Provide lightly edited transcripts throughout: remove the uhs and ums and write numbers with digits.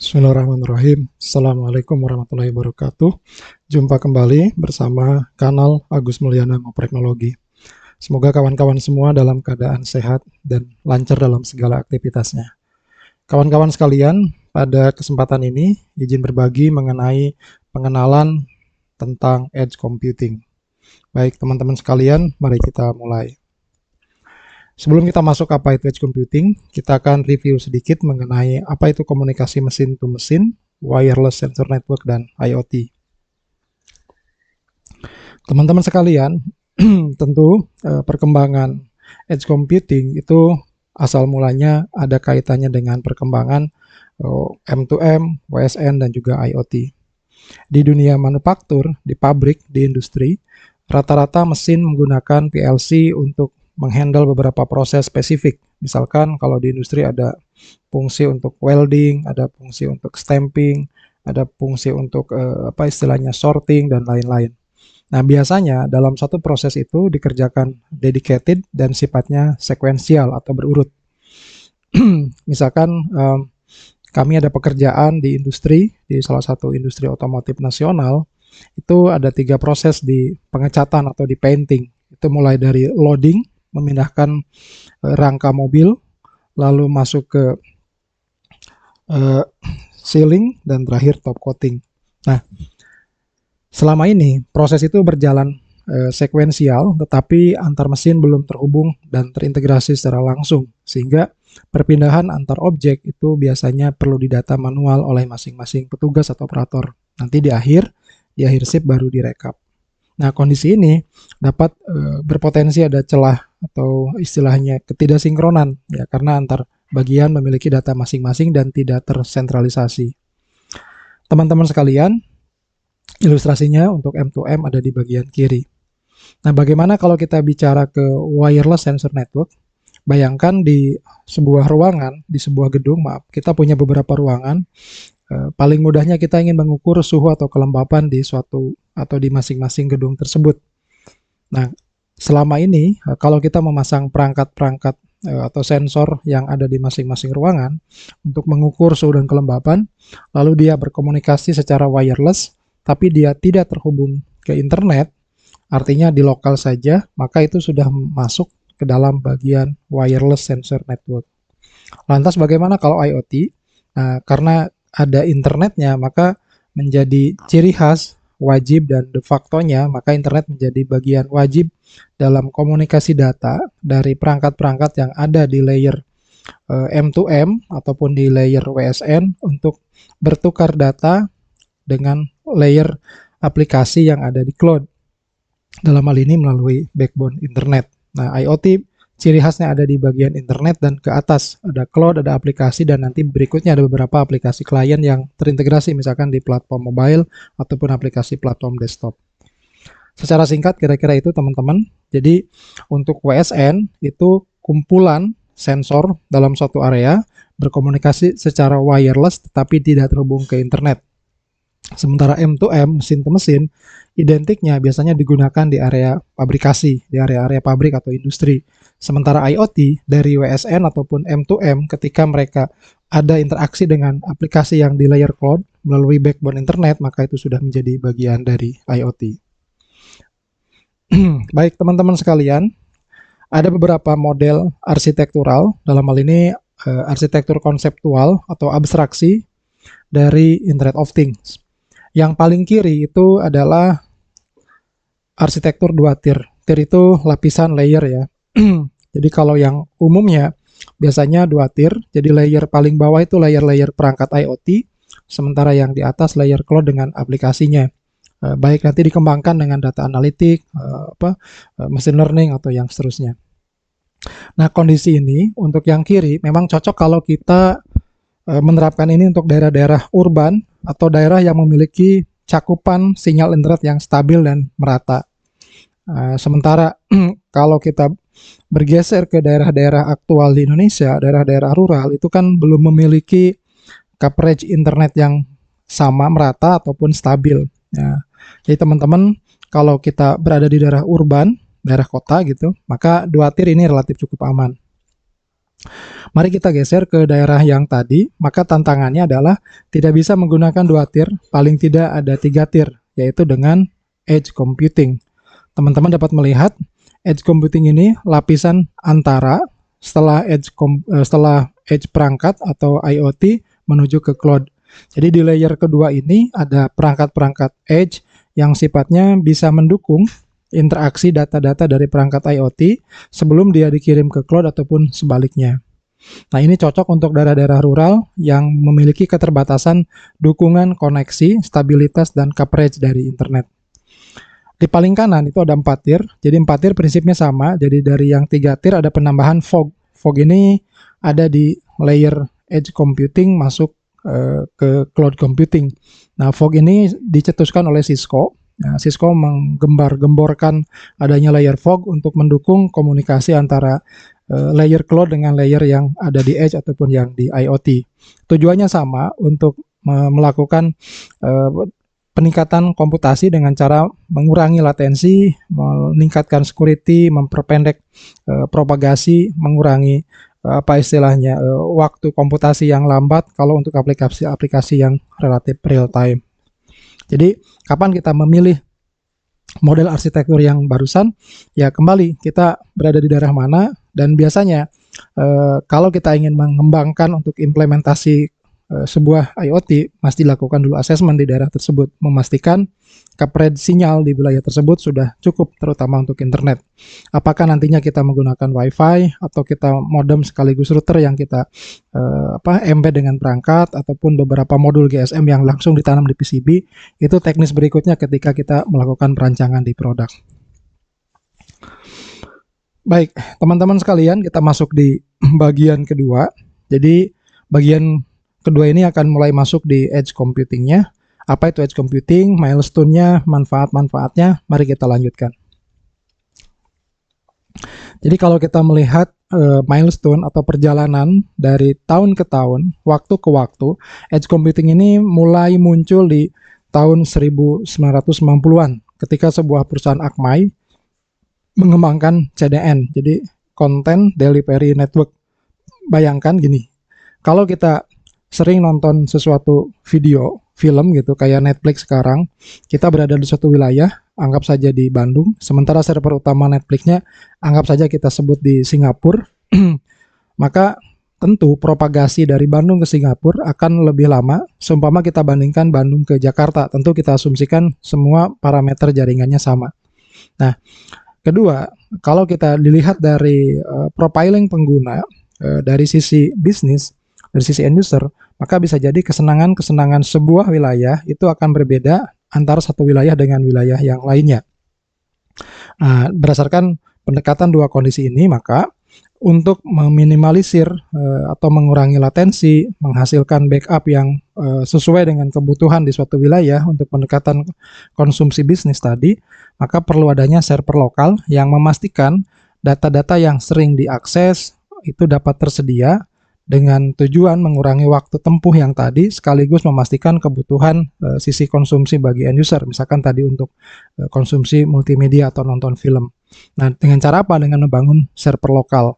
Bismillahirrahmanirrahim. Assalamualaikum warahmatullahi wabarakatuh. Jumpa kembali bersama kanal Agus Mulyana Ngopreknologi. Semoga kawan-kawan semua dalam keadaan sehat dan lancar dalam segala aktivitasnya. Kawan-kawan sekalian, pada kesempatan ini izin berbagi mengenai pengenalan tentang edge computing. Baik teman-teman sekalian, mari kita mulai. Sebelum kita masuk apa itu edge computing, kita akan review sedikit mengenai apa itu komunikasi mesin to mesin, wireless sensor network, dan IoT. Teman-teman sekalian, tentu perkembangan edge computing itu asal mulanya ada kaitannya dengan perkembangan M2M, WSN, dan juga IoT. Di dunia manufaktur, di pabrik, di industri, rata-rata mesin menggunakan PLC untuk menghandle beberapa proses spesifik. Misalkan kalau di industri ada fungsi untuk welding, ada fungsi untuk stamping, ada fungsi untuk istilahnya sorting dan lain-lain. Nah, biasanya dalam satu proses itu dikerjakan dedicated dan sifatnya sekuensial atau berurut. Misalkan kami ada pekerjaan di industri, di salah satu industri otomotif nasional, itu ada 3 proses di pengecatan atau di painting. Itu mulai dari loading, memindahkan rangka mobil, lalu masuk ke sealing, dan terakhir top coating. Nah, selama ini proses itu berjalan sekuensial, tetapi antar mesin belum terhubung dan terintegrasi secara langsung, sehingga perpindahan antar objek itu biasanya perlu didata manual oleh masing-masing petugas atau operator. Nanti di akhir shift baru direkap. Nah, kondisi ini dapat berpotensi ada celah atau istilahnya ketidaksinkronan, ya, karena antar bagian memiliki data masing-masing dan tidak tersentralisasi. Teman-teman sekalian, ilustrasinya untuk M2M ada di bagian kiri. Nah, bagaimana kalau kita bicara ke wireless sensor network? Bayangkan di sebuah ruangan, di sebuah gedung, kita punya beberapa ruangan. Paling mudahnya kita ingin mengukur suhu atau kelembapan di suatu atau di masing-masing gedung tersebut. Nah, selama ini kalau kita memasang perangkat-perangkat atau sensor yang ada di masing-masing ruangan untuk mengukur suhu dan kelembapan, lalu dia berkomunikasi secara wireless, tapi dia tidak terhubung ke internet, artinya di lokal saja, maka itu sudah masuk ke dalam bagian wireless sensor network. Lantas bagaimana kalau IoT? Nah, karena ada internetnya, maka menjadi ciri khas, wajib, dan de facto-nya, maka internet menjadi bagian wajib dalam komunikasi data dari perangkat-perangkat yang ada di layer M2M ataupun di layer WSN untuk bertukar data dengan layer aplikasi yang ada di cloud. Dalam hal ini melalui backbone internet. Nah, IoT ciri khasnya ada di bagian internet dan ke atas ada cloud, ada aplikasi, dan nanti berikutnya ada beberapa aplikasi klien yang terintegrasi misalkan di platform mobile ataupun aplikasi platform desktop. Secara singkat kira-kira itu teman-teman. Jadi untuk WSN itu kumpulan sensor dalam suatu area berkomunikasi secara wireless tetapi tidak terhubung ke internet. Sementara M2M, mesin to mesin, identiknya biasanya digunakan di area pabrikasi, di area-area pabrik atau industri. Sementara IoT dari WSN ataupun M2M ketika mereka ada interaksi dengan aplikasi yang di layer cloud melalui backbone internet, maka itu sudah menjadi bagian dari IoT. Baik teman-teman sekalian, ada beberapa model arsitektural, dalam hal ini arsitektur konseptual atau abstraksi dari Internet of Things. Yang paling kiri itu adalah arsitektur 2 tier. Tier itu lapisan layer ya. Jadi kalau yang umumnya biasanya 2 tier. Jadi layer paling bawah itu layer-layer perangkat IoT, sementara yang di atas layer cloud dengan aplikasinya. Baik nanti dikembangkan dengan data analitik, machine learning atau yang seterusnya. Nah, kondisi ini untuk yang kiri memang cocok kalau kita menerapkan ini untuk daerah-daerah urban atau daerah yang memiliki cakupan sinyal internet yang stabil dan merata. Sementara kalau kita bergeser ke daerah-daerah aktual di Indonesia, daerah-daerah rural itu kan belum memiliki coverage internet yang sama, merata ataupun stabil. Ya. Jadi teman-teman kalau kita berada di daerah urban, daerah kota gitu, maka 2 tier ini relatif cukup aman. Mari kita geser ke daerah yang tadi, maka tantangannya adalah tidak bisa menggunakan 2 tier, paling tidak ada 3 tier, yaitu dengan edge computing. Teman-teman dapat melihat edge computing ini lapisan antara setelah edge perangkat atau IoT menuju ke cloud. Jadi di layer kedua ini ada perangkat-perangkat edge yang sifatnya bisa mendukung interaksi data-data dari perangkat IoT sebelum dia dikirim ke cloud ataupun sebaliknya. Nah, ini cocok untuk daerah-daerah rural yang memiliki keterbatasan dukungan koneksi, stabilitas, dan coverage dari internet. Di paling kanan itu ada 4 tier. Jadi 4 tier prinsipnya sama. Jadi dari yang 3 tier ada penambahan fog. Fog ini ada di layer edge computing masuk ke cloud computing. Nah, fog ini dicetuskan oleh Cisco. Nah, Cisco menggembar-gemborkan adanya layer fog untuk mendukung komunikasi antara layer cloud dengan layer yang ada di edge ataupun yang di IoT. Tujuannya sama, untuk melakukan peningkatan komputasi dengan cara mengurangi latensi, meningkatkan security, memperpendek propagasi, mengurangi apa istilahnya waktu komputasi yang lambat kalau untuk aplikasi-aplikasi yang relatif real time. Jadi kapan kita memilih model arsitektur yang barusan, ya kembali kita berada di daerah mana, dan biasanya kalau kita ingin mengembangkan untuk implementasi sebuah IoT, mesti dilakukan dulu asesmen di daerah tersebut, memastikan coverage sinyal di wilayah tersebut sudah cukup, terutama untuk internet. Apakah nantinya kita menggunakan WiFi atau kita modem sekaligus router yang kita embed dengan perangkat, ataupun beberapa modul GSM yang langsung ditanam di PCB, itu teknis berikutnya ketika kita melakukan perancangan di produk. Baik, teman-teman sekalian, kita masuk di bagian kedua. Jadi bagian kedua ini akan mulai masuk di edge computing-nya. Apa itu edge computing, milestone-nya, manfaat-manfaatnya, mari kita lanjutkan. Jadi kalau kita melihat milestone atau perjalanan dari tahun ke tahun, waktu ke waktu, edge computing ini mulai muncul di tahun 1990-an ketika sebuah perusahaan Akamai mengembangkan CDN, jadi Content Delivery Network. Bayangkan gini, kalau kita sering nonton sesuatu video, film gitu, kayak Netflix sekarang, kita berada di suatu wilayah, anggap saja di Bandung, sementara server utama Netflixnya anggap saja kita sebut di Singapura, maka tentu propagasi dari Bandung ke Singapura akan lebih lama, seumpama kita bandingkan Bandung ke Jakarta, tentu kita asumsikan semua parameter jaringannya sama. Nah, kedua, kalau kita dilihat dari profiling pengguna, dari sisi bisnis, dari sisi end user, maka bisa jadi kesenangan-kesenangan sebuah wilayah itu akan berbeda antara satu wilayah dengan wilayah yang lainnya. Nah, berdasarkan pendekatan dua kondisi ini, maka untuk meminimalisir atau mengurangi latensi, menghasilkan backup yang sesuai dengan kebutuhan di suatu wilayah untuk pendekatan konsumsi bisnis tadi, maka perlu adanya server lokal yang memastikan data-data yang sering diakses itu dapat tersedia dengan tujuan mengurangi waktu tempuh yang tadi, sekaligus memastikan kebutuhan sisi konsumsi bagi end user, misalkan tadi untuk konsumsi multimedia atau nonton film. Nah, dengan cara apa? Dengan membangun server lokal.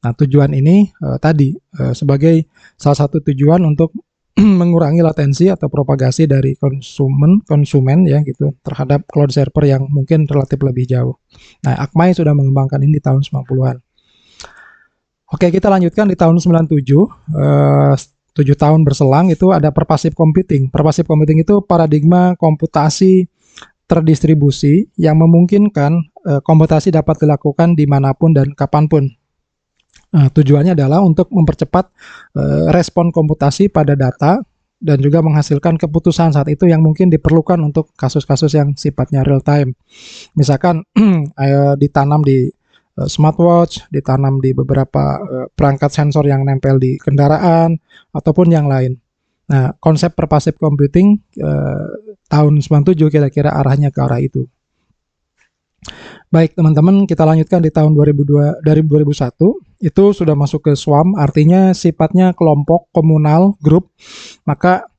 Nah, tujuan ini tadi sebagai salah satu tujuan untuk mengurangi latensi atau propagasi dari konsumen ya gitu terhadap cloud server yang mungkin relatif lebih jauh. Nah, Akamai sudah mengembangkan ini di tahun 90-an. Oke, kita lanjutkan di tahun 97, 7 tahun berselang itu ada pervasive computing. Pervasive computing itu paradigma komputasi terdistribusi yang memungkinkan komputasi dapat dilakukan dimanapun dan kapanpun. Nah, tujuannya adalah untuk mempercepat respon komputasi pada data dan juga menghasilkan keputusan saat itu yang mungkin diperlukan untuk kasus-kasus yang sifatnya real time. Misalkan ditanam di smartwatch, ditanam di beberapa perangkat sensor yang nempel di kendaraan, ataupun yang lain. Nah, konsep pervasive computing tahun 97 kira-kira arahnya ke arah itu. Baik teman-teman, kita lanjutkan di tahun 2002, dari 2001, itu sudah masuk ke swarm, artinya sifatnya kelompok, komunal, grup, maka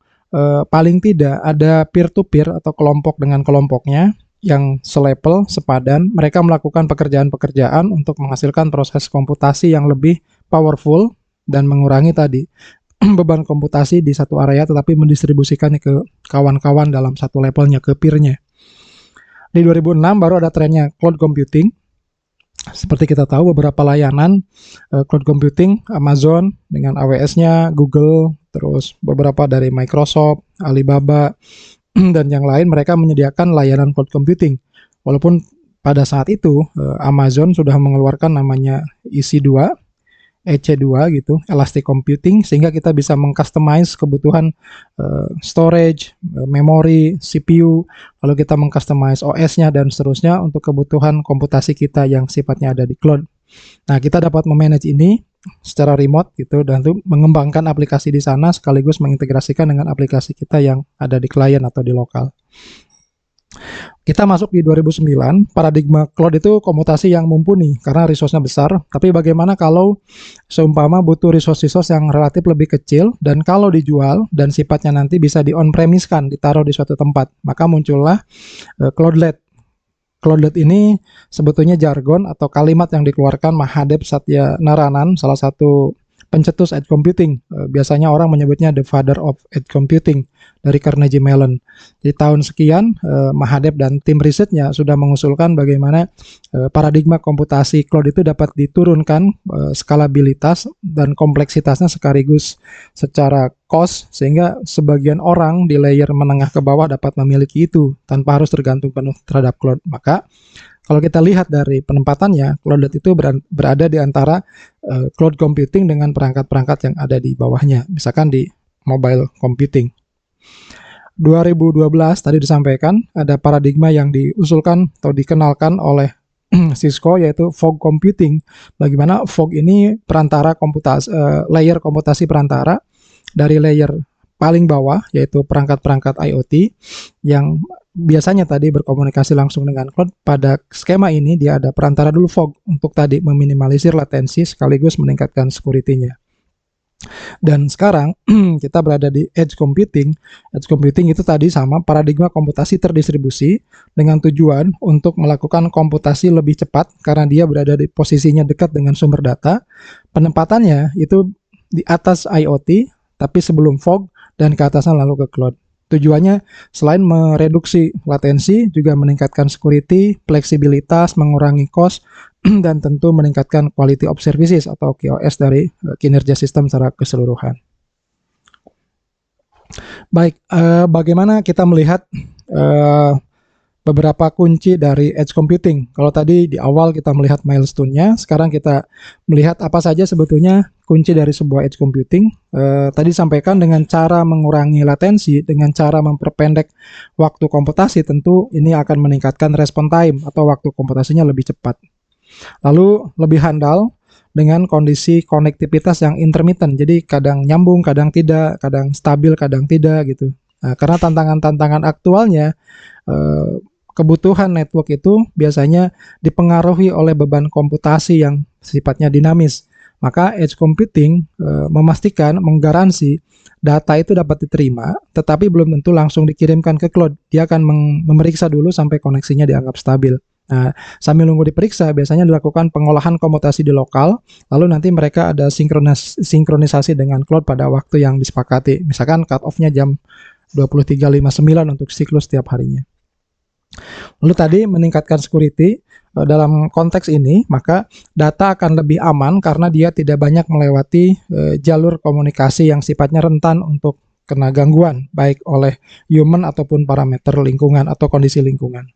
paling tidak ada peer-to-peer atau kelompok dengan kelompoknya, yang selevel, sepadan, mereka melakukan pekerjaan-pekerjaan untuk menghasilkan proses komputasi yang lebih powerful dan mengurangi tadi beban komputasi di satu area tetapi mendistribusikannya ke kawan-kawan dalam satu levelnya, ke peer-nya. Di 2006 baru ada trennya cloud computing. Seperti kita tahu beberapa layanan cloud computing, Amazon dengan AWS-nya, Google, terus beberapa dari Microsoft, Alibaba, dan yang lain mereka menyediakan layanan cloud computing. Walaupun pada saat itu Amazon sudah mengeluarkan namanya EC2, EC2 gitu, Elastic Computing, sehingga kita bisa mengcustomize kebutuhan storage, memori, CPU, lalu kita mengcustomize OS-nya dan seterusnya untuk kebutuhan komputasi kita yang sifatnya ada di cloud. Nah, kita dapat memanage ini secara remote gitu dan itu mengembangkan aplikasi di sana sekaligus mengintegrasikan dengan aplikasi kita yang ada di klien atau di lokal. Kita masuk di 2009, paradigma cloud itu komutasi yang mumpuni karena resource-nya besar, tapi bagaimana kalau seumpama butuh resource-resource yang relatif lebih kecil dan kalau dijual dan sifatnya nanti bisa di on-premise-kan, ditaruh di suatu tempat, maka muncullah cloudlet. Cloudlet ini sebetulnya jargon atau kalimat yang dikeluarkan Mahadev Satyanaranan, salah satu pencetus edge computing. Biasanya orang menyebutnya the father of edge computing dari Carnegie Mellon. Di tahun sekian, Mahadev dan tim risetnya sudah mengusulkan bagaimana paradigma komputasi cloud itu dapat diturunkan skalabilitas dan kompleksitasnya sekaligus secara cost sehingga sebagian orang di layer menengah ke bawah dapat memiliki itu tanpa harus tergantung penuh terhadap cloud. Maka kalau kita lihat dari penempatannya, cloudlet itu berada di antara cloud computing dengan perangkat-perangkat yang ada di bawahnya, misalkan di mobile computing. 2012 tadi disampaikan ada paradigma yang diusulkan atau dikenalkan oleh Cisco yaitu fog computing. Bagaimana fog ini perantara komputasi, layer komputasi perantara dari layer paling bawah yaitu perangkat-perangkat IoT yang biasanya tadi berkomunikasi langsung dengan cloud. Pada skema ini dia ada perantara dulu fog untuk tadi meminimalisir latensi sekaligus meningkatkan security-nya. Dan sekarang kita berada di edge computing. Edge computing itu tadi sama paradigma komputasi terdistribusi dengan tujuan untuk melakukan komputasi lebih cepat karena dia berada di posisinya dekat dengan sumber data. Penempatannya itu di atas IoT tapi sebelum fog dan ke atasnya lalu ke cloud. Tujuannya selain mereduksi latensi juga meningkatkan security, fleksibilitas, mengurangi cost, dan tentu meningkatkan quality of services atau QoS dari kinerja sistem secara keseluruhan. Baik, bagaimana kita melihat beberapa kunci dari edge computing. Kalau tadi di awal kita melihat milestone-nya, sekarang kita melihat apa saja sebetulnya kunci dari sebuah edge computing. Tadi sampaikan dengan cara mengurangi latensi, dengan cara memperpendek waktu komputasi, tentu ini akan meningkatkan respon time atau waktu komputasinya lebih cepat. Lalu lebih handal dengan kondisi konektivitas yang intermittent, jadi kadang nyambung, kadang tidak, kadang stabil, kadang tidak gitu. Nah, karena tantangan-tantangan aktualnya, kebutuhan network itu biasanya dipengaruhi oleh beban komputasi yang sifatnya dinamis. Maka edge computing memastikan, menggaransi data itu dapat diterima, tetapi belum tentu langsung dikirimkan ke cloud. Dia akan memeriksa dulu sampai koneksinya dianggap stabil. Nah, sambil nunggu diperiksa, biasanya dilakukan pengolahan komputasi di lokal, lalu nanti mereka ada sinkronisasi dengan cloud pada waktu yang disepakati. Misalkan cut off-nya jam 23.59 untuk siklus setiap harinya. Lalu tadi meningkatkan security, dalam konteks ini, maka data akan lebih aman karena dia tidak banyak melewati jalur komunikasi yang sifatnya rentan untuk kena gangguan, baik oleh human ataupun parameter lingkungan atau kondisi lingkungan.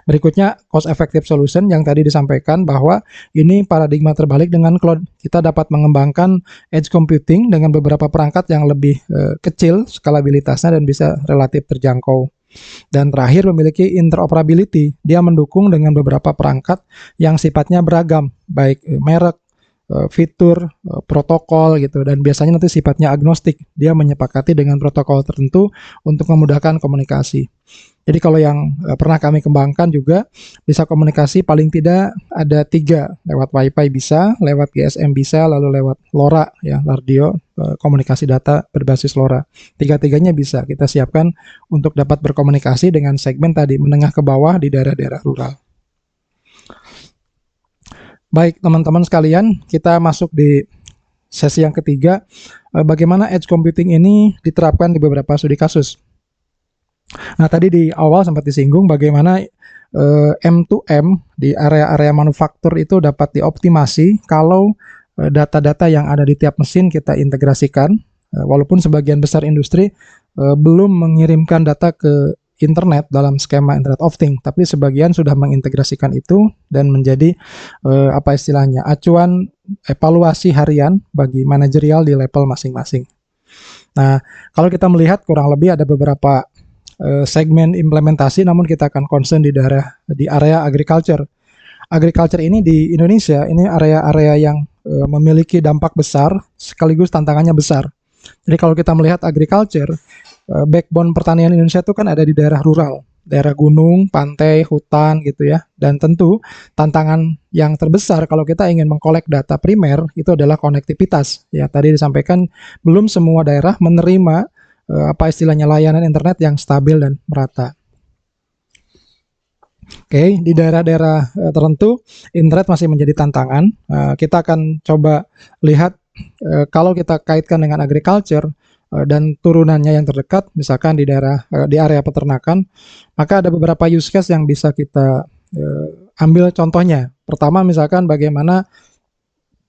Berikutnya, cost effective solution yang tadi disampaikan bahwa ini paradigma terbalik dengan cloud. Kita dapat mengembangkan edge computing dengan beberapa perangkat yang lebih kecil skalabilitasnya dan bisa relatif terjangkau. Dan terakhir memiliki interoperability. Dia mendukung dengan beberapa perangkat yang sifatnya beragam, baik merek, fitur, protokol gitu, dan biasanya nanti sifatnya agnostik. Dia menyepakati dengan protokol tertentu untuk memudahkan komunikasi. Jadi kalau yang pernah kami kembangkan juga bisa komunikasi paling tidak ada 3, lewat Wi-Fi bisa, lewat GSM bisa, lalu lewat LoRa ya, radio komunikasi data berbasis LoRa. 3-tiganya bisa kita siapkan untuk dapat berkomunikasi dengan segmen tadi menengah ke bawah di daerah-daerah rural. Baik teman-teman sekalian, kita masuk di sesi yang ketiga, bagaimana edge computing ini diterapkan di beberapa studi kasus. Nah, tadi di awal sempat disinggung bagaimana M2M di area-area manufaktur itu dapat dioptimasi kalau data-data yang ada di tiap mesin kita integrasikan, walaupun sebagian besar industri belum mengirimkan data ke internet dalam skema Internet of Things, tapi sebagian sudah mengintegrasikan itu dan menjadi apa istilahnya, acuan evaluasi harian bagi manajerial di level masing-masing. Nah, kalau kita melihat kurang lebih ada beberapa segmen implementasi, namun kita akan concern di area agriculture. Agriculture ini di Indonesia ini area-area yang memiliki dampak besar sekaligus tantangannya besar. Jadi kalau kita melihat agriculture, backbone pertanian Indonesia itu kan ada di daerah rural, daerah gunung, pantai, hutan gitu ya. Dan tentu tantangan yang terbesar kalau kita ingin mengkolek data primer itu adalah konektivitas. Ya, tadi disampaikan belum semua daerah menerima apa istilahnya layanan internet yang stabil dan merata. Oke, di daerah-daerah tertentu internet masih menjadi tantangan. Kita akan coba lihat kalau kita kaitkan dengan agriculture dan turunannya yang terdekat, misalkan di area peternakan, maka ada beberapa use case yang bisa kita ambil contohnya. Pertama, misalkan bagaimana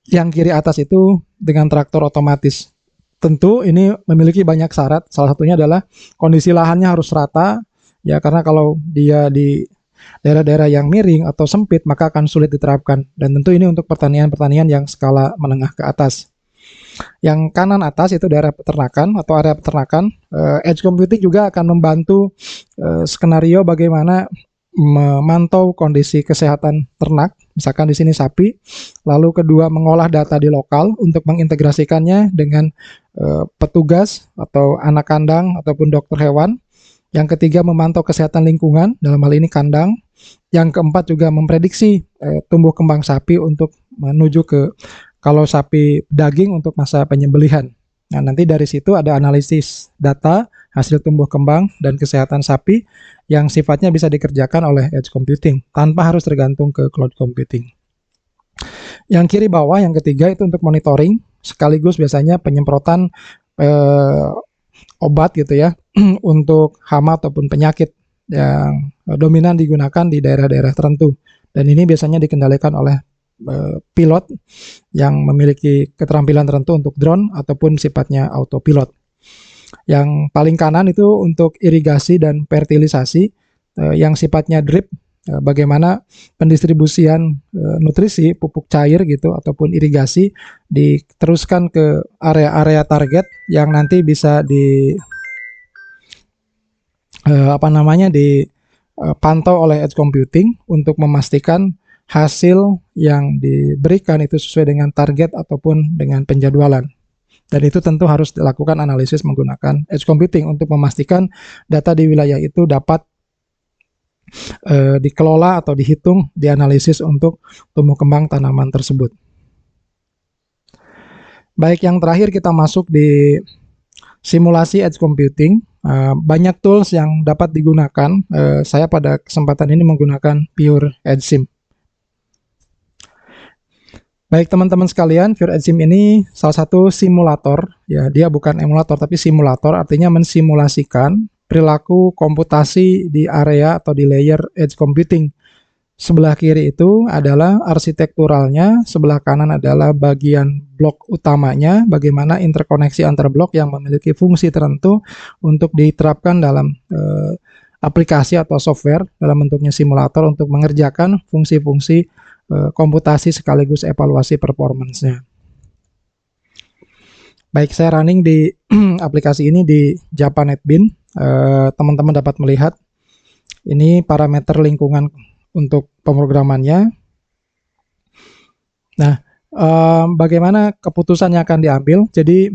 yang kiri atas itu dengan traktor otomatis. Tentu ini memiliki banyak syarat. Salah satunya adalah kondisi lahannya harus rata, ya, karena kalau dia di daerah-daerah yang miring atau sempit maka akan sulit diterapkan. Dan tentu ini untuk pertanian-pertanian yang skala menengah ke atas. Yang kanan atas itu daerah peternakan atau area peternakan. Edge computing juga akan membantu skenario bagaimana memantau kondisi kesehatan ternak, misalkan di sini sapi. Lalu kedua, mengolah data di lokal untuk mengintegrasikannya dengan petugas atau anak kandang ataupun dokter hewan. Yang ketiga, memantau kesehatan lingkungan, dalam hal ini kandang. Yang keempat juga memprediksi tumbuh kembang sapi untuk menuju ke kalau sapi daging untuk masa penyembelihan. Nah, nanti dari situ ada analisis data, hasil tumbuh kembang dan kesehatan sapi yang sifatnya bisa dikerjakan oleh edge computing tanpa harus tergantung ke cloud computing. Yang kiri bawah, yang ketiga itu untuk monitoring, sekaligus biasanya penyemprotan obat gitu ya untuk hama ataupun penyakit yang dominan digunakan di daerah-daerah tertentu. Dan ini biasanya dikendalikan oleh pilot yang memiliki keterampilan tertentu untuk drone ataupun sifatnya autopilot. Yang paling kanan itu untuk irigasi dan fertilisasi yang sifatnya drip, bagaimana pendistribusian nutrisi, pupuk cair gitu ataupun irigasi diteruskan ke area-area target yang nanti bisa dipantau oleh edge computing untuk memastikan hasil yang diberikan itu sesuai dengan target ataupun dengan penjadwalan. Dan itu tentu harus dilakukan analisis menggunakan edge computing untuk memastikan data di wilayah itu dapat dikelola atau dihitung, dianalisis untuk tumbuh kembang tanaman tersebut. Baik, yang terakhir kita masuk di simulasi edge computing. Banyak tools yang dapat digunakan. Saya pada kesempatan ini menggunakan Pure Edge Sim. Baik teman-teman sekalian, Pure Edge Sim ini salah satu simulator, ya, dia bukan emulator tapi simulator, artinya mensimulasikan perilaku komputasi di area atau di layer edge computing. Sebelah kiri itu adalah arsitekturalnya, sebelah kanan adalah bagian blok utamanya, bagaimana interkoneksi antar blok yang memiliki fungsi tertentu untuk diterapkan dalam aplikasi atau software dalam bentuknya simulator untuk mengerjakan fungsi-fungsi komputasi sekaligus evaluasi performance-nya. Baik, saya running di aplikasi ini di Java NetBeans. Teman-teman dapat melihat ini parameter lingkungan untuk pemrogramannya. Nah, bagaimana keputusan yang akan diambil? Jadi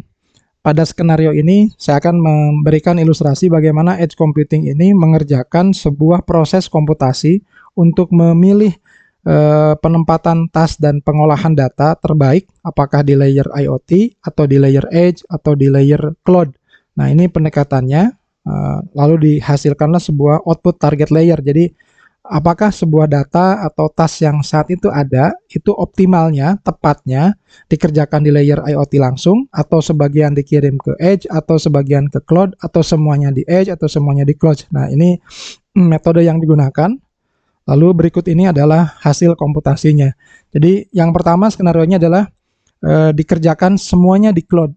pada skenario ini saya akan memberikan ilustrasi bagaimana edge computing ini mengerjakan sebuah proses komputasi untuk memilih penempatan task dan pengolahan data terbaik, apakah di layer IoT atau di layer edge atau di layer cloud. Nah, ini pendekatannya, lalu dihasilkanlah sebuah output target layer. Jadi apakah sebuah data atau task yang saat itu ada, itu optimalnya, tepatnya dikerjakan di layer IoT langsung, atau sebagian dikirim ke edge, atau sebagian ke cloud, atau semuanya di edge, atau semuanya di cloud. Nah, ini metode yang digunakan. Lalu berikut ini adalah hasil komputasinya. Jadi yang pertama skenarionya adalah dikerjakan semuanya di cloud.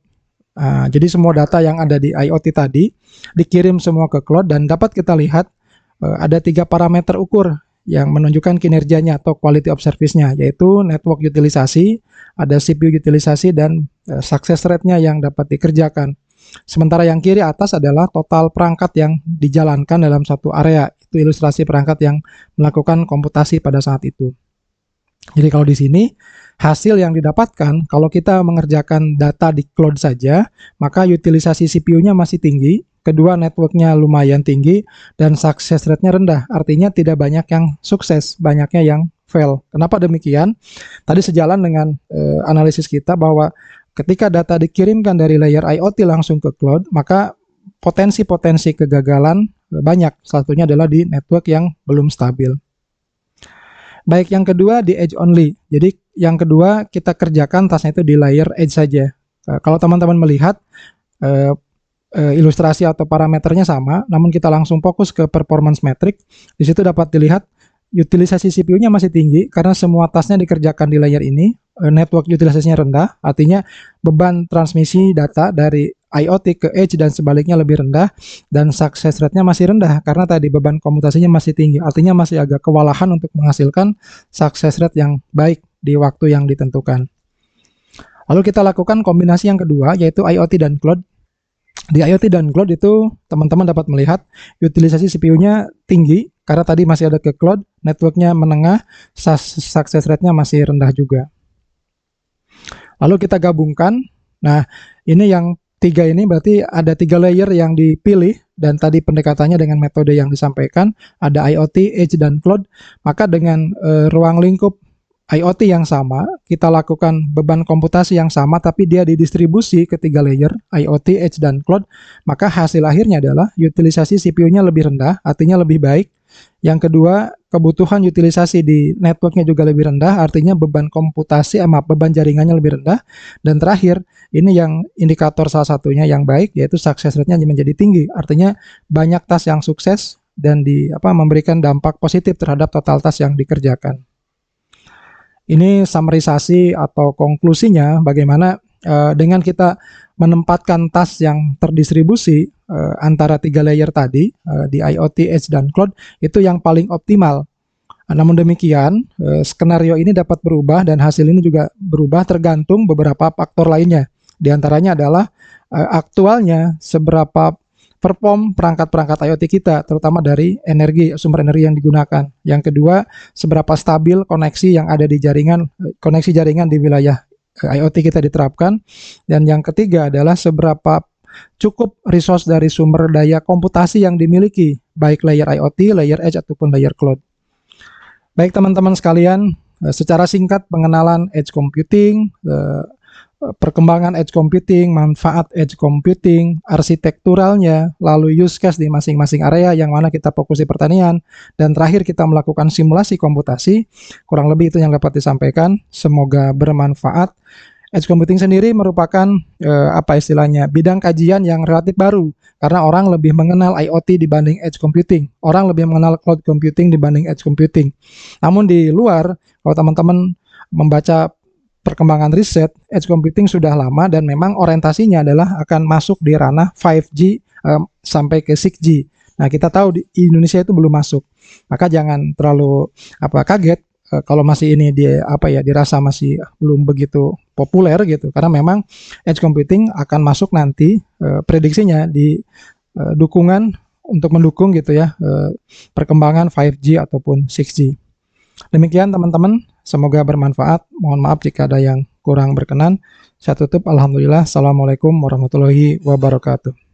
Jadi semua data yang ada di IoT tadi dikirim semua ke cloud, dan dapat kita lihat ada 3 parameter ukur yang menunjukkan kinerjanya atau quality of service-nya, yaitu network utilisasi, ada CPU utilisasi, dan success rate-nya yang dapat dikerjakan. Sementara yang kiri atas adalah total perangkat yang dijalankan dalam satu area. Itu ilustrasi perangkat yang melakukan komputasi pada saat itu. Jadi kalau di sini hasil yang didapatkan kalau kita mengerjakan data di cloud saja, maka utilisasi CPU-nya masih tinggi, kedua networknya lumayan tinggi, dan success rate-nya rendah. Artinya tidak banyak yang sukses, banyaknya yang fail. Kenapa demikian? Tadi sejalan dengan analisis kita bahwa ketika data dikirimkan dari layer IoT langsung ke cloud, maka potensi-potensi kegagalan banyak. Salah satunya adalah di network yang belum stabil. Baik, yang kedua di edge only. Jadi yang kedua kita kerjakan tasnya itu di layer edge saja. Kalau teman-teman melihat ilustrasi atau parameternya sama, namun kita langsung fokus ke performance metric, di situ dapat dilihat utilisasi CPU-nya masih tinggi karena semua tasnya dikerjakan di layer ini. Network utilisasinya rendah, artinya beban transmisi data dari IoT ke edge dan sebaliknya lebih rendah, dan success rate-nya masih rendah karena tadi beban komputasinya masih tinggi, artinya masih agak kewalahan untuk menghasilkan success rate yang baik di waktu yang ditentukan. Lalu kita lakukan kombinasi yang kedua, yaitu IoT dan cloud. Di IoT dan cloud itu teman-teman dapat melihat utilisasi CPU-nya tinggi karena tadi masih ada ke cloud, networknya menengah, success rate-nya masih rendah juga. Lalu kita gabungkan. Nah, ini yang 3 ini berarti ada 3 layer yang dipilih, dan tadi pendekatannya dengan metode yang disampaikan, ada IoT, edge, dan cloud. Maka dengan ruang lingkup IoT yang sama, kita lakukan beban komputasi yang sama, tapi dia didistribusi ke 3 layer, IoT, edge, dan cloud. Maka hasil akhirnya adalah utilisasi CPU-nya lebih rendah, artinya lebih baik. Yang kedua, kebutuhan utilisasi di networknya juga lebih rendah, artinya beban komputasi, beban jaringannya lebih rendah. Dan terakhir, ini yang indikator salah satunya yang baik, yaitu success rate-nya menjadi tinggi, artinya banyak task yang sukses dan memberikan dampak positif terhadap total task yang dikerjakan. Ini summarisasi atau konklusinya bagaimana dengan kita menempatkan task yang terdistribusi antara 3 layer tadi di IoT, edge, dan cloud, itu yang paling optimal. Namun demikian, skenario ini dapat berubah dan hasil ini juga berubah tergantung beberapa faktor lainnya. Di antaranya adalah aktualnya seberapa perform perangkat-perangkat IoT kita, terutama dari sumber energi yang digunakan. Yang kedua, seberapa stabil koneksi yang ada di koneksi jaringan di wilayah IoT kita diterapkan. Dan yang ketiga adalah seberapa cukup resource dari sumber daya komputasi yang dimiliki, baik layer IoT, layer edge, ataupun layer cloud. Baik teman-teman sekalian, secara singkat pengenalan edge computing, perkembangan edge computing, manfaat edge computing, arsitekturalnya, lalu use case di masing-masing area yang mana kita fokus di pertanian, dan terakhir kita melakukan simulasi komputasi. Kurang lebih itu yang dapat disampaikan. Semoga bermanfaat. Edge computing sendiri merupakan bidang kajian yang relatif baru karena orang lebih mengenal IoT dibanding edge computing. Orang lebih mengenal cloud computing dibanding edge computing. Namun di luar, kalau teman-teman membaca perkembangan riset, edge computing sudah lama dan memang orientasinya adalah akan masuk di ranah 5G sampai ke 6G. Nah, kita tahu di Indonesia itu belum masuk. Maka jangan terlalu kaget kalau masih ini dirasa masih belum begitu populer gitu. Karena memang edge computing akan masuk nanti prediksinya di dukungan untuk mendukung perkembangan 5G ataupun 6G. Demikian teman-teman, semoga bermanfaat. Mohon maaf jika ada yang kurang berkenan. Saya tutup, alhamdulillah. Assalamualaikum warahmatullahi wabarakatuh.